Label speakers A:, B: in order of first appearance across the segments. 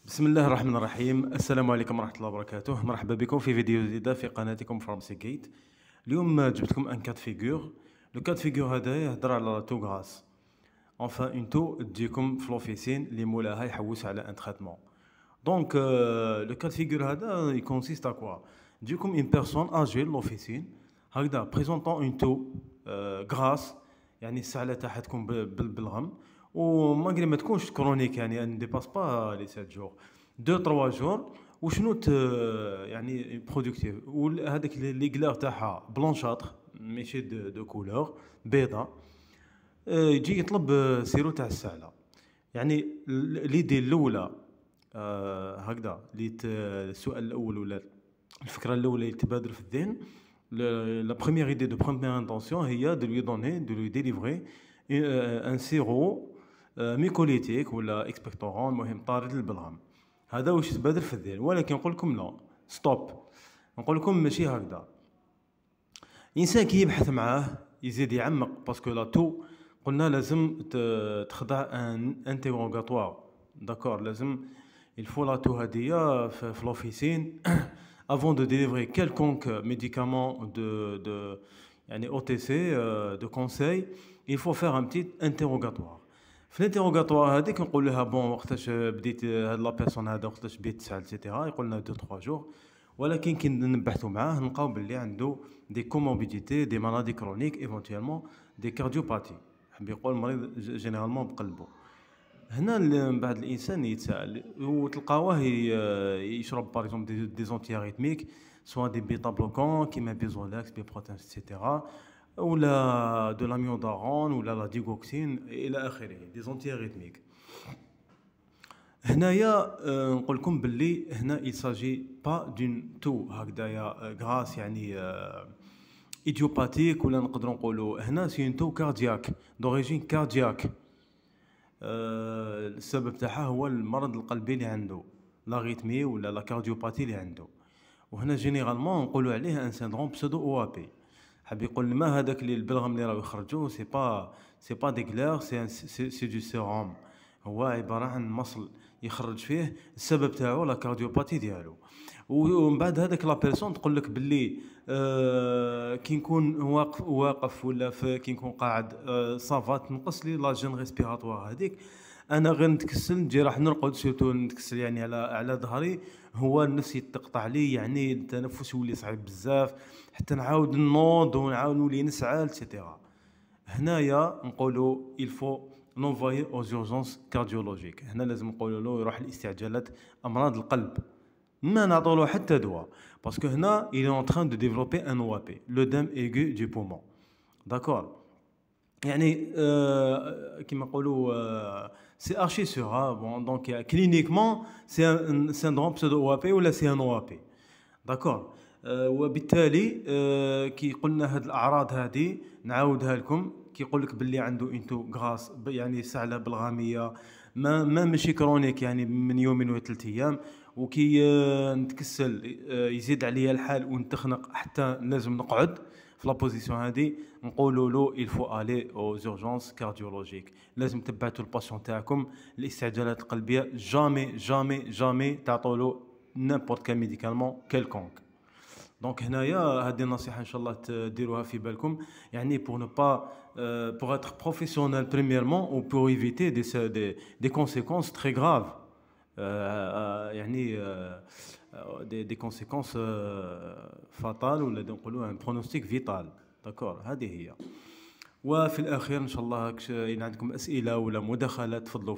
A: بسم الله الرحمن الرحيم. السلام عليكم ورحمة الله وبركاته. مرحبا بكم في فيديو جديدة في قناتكم فارماسي جيت. اليوم جبت لكم ان كاد فيغور. لو كاد فيغور هذا يهضر على تو غراس. انفان اون تو تجيكم في لوفيسين اللي مولاها يحوس على ان تريتمون. دونك لو كاد فيغور هذا يكونسيست ا كوا. تجيكم اون بيرسون اجي لوفيسين هكذا بريزونطون اون تو غراس، يعني السعلة تاعها تكون بالغم، وماغري ما تكونش كرونيك، يعني ان ديباس با لي 7 جور 2 3 جور. وشنو يعني برودكتيف، وهذاك لي كلار تاعها بلونشاتر ماشي دو كولور بيضاء. يجي يطلب سيرو تاع السعلة. يعني ليدي الاولى هكذا السؤال الاول ولا الفكره الاولى اللي تبادر في الذهن، لا بروميير ايدي دو بروميير انتونسيون هي دو لوي دوني دو لوي ديليفري ان سيرو ميكوليتيك ولا اكسبكتورون، المهم طارد للبلغم. هذا واش تبادر في الذهن، ولكن نقول لكم لا، ستوب. نقول لكم ماشي هكذا. الانسان كي يبحث معاه يزيد يعمق، باسكو لا تو قلنا لازم تخضع ان انتيغوغاتوار. داكور، لازم الفو لا تو هادية في لوفيسين avant de délivrer quelconque médicament يعني OTC de conseil. il faut faire un petit interrogatoire. في الانتيروغاتوار هذيك نقول لها بون وقتاش بديت هاد لا بيرسون هذا وقتاش بديت تسعل سيتيرا، يقول لنا 2 3 جور. ولكن كي نبحثوا معاه نلقاو باللي عنده دي كوموربيديتي، دي مالادي كرونيك، ايفونتويلمون دي كارديوباتي، حب يقول مريض جينيرالمون بقلبه. هنا من بعد الانسان يتساءل وتلقاوه يشرب باغ اكزومبل دي زونتياريتميك، سوا دي بيتا بلوكون كيما بيزولاكس، بيبروتين سيتيرا، ولا دو لاميودارون ولا لا ديغوكسين الى اخره، دي زونتياريتميك. هنايا نقول لكم باللي هنا il s'agit pas d'une toux هكذايا غراس، يعني ايديوباتيك، ولا نقدروا نقولوا هنا سي اون تو كاردياك دوريجين كاردياك. السبب تاعها هو المرض القلبي اللي عنده، لاغيتمي ولا لا كارديوباتي اللي عنده. وهنا جينيرالمون نقولوا عليه ان سيندروم بسودو او بي. حاب يقول ما هذاك اللي البلغم اللي راهو يخرجوا سي با دي كلير، سي دو سيروم، هو عباره عن مصل يخرج فيه السبب تاعو لا كارديوباتي ديالو. ومن بعد هذاك لا بيرسون تقول لك باللي كي نكون واقف ولا كي نكون قاعد صافا تنقص لي لا جين ريسبيراتوار هذيك، انا غير نتكسل نجي راح نرقد، سيرتو نتكسل يعني على ظهري، هو النفس يتقطع لي، يعني التنفس يولي صعيب بزاف، حتى نعاود نوض ونعاود نولي نسعى سيتيرا. هنايا نقولوا الفو نونفاي او زورجونس كارديولوجيك. هنا لازم نقولوا له يروح لاستعجالات امراض القلب، ما نعطولو حتى دواء، باسكو هنا il est en train de développer un OAP, l'œdème aigu du poumon. داكور، يعني كيما نقولوا سي ارشي سور بون. دونك كلينيكمون سي ان سيندروم بسودو OAP ولا سي ان OAP. داكور. وبالتالي كي قلنا هاد الاعراض هذه نعاودها لكم. كي يقول لك باللي عنده انتو غراس، يعني سعله بلغاميه ما ماشي كرونيك، يعني من يومين ولا 3 ايام، وكي نتكسل يزيد عليا الحال ونتخنق حتى لازم نقعد في لا بوزيسيون هذه، نقولوا له il faut aller aux urgences cardiologiques. لازم تبعتوا الباسيون تاعكم الاستعجالات القلبيه، جامي جامي جامي تعطوا له n'importe quel médicament quelconque. دونك هنايا هذه النصيحه ان شاء الله تديروها في بالكم، يعني pour ne pas pour être professionnel premièrement ou pour éviter des conséquences très graves. يعني des conséquences fatales، ولا نقولوا un pronostic vital. داكور، هذه هي. وفي الاخير ان شاء الله ان عندكم اسئله ولا مداخلات تفضلوا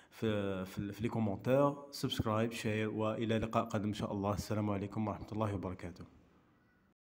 A: في لي كومونتير، سبسكرايب، شير، والى لقاء قادم ان شاء الله. السلام عليكم ورحمه الله وبركاته.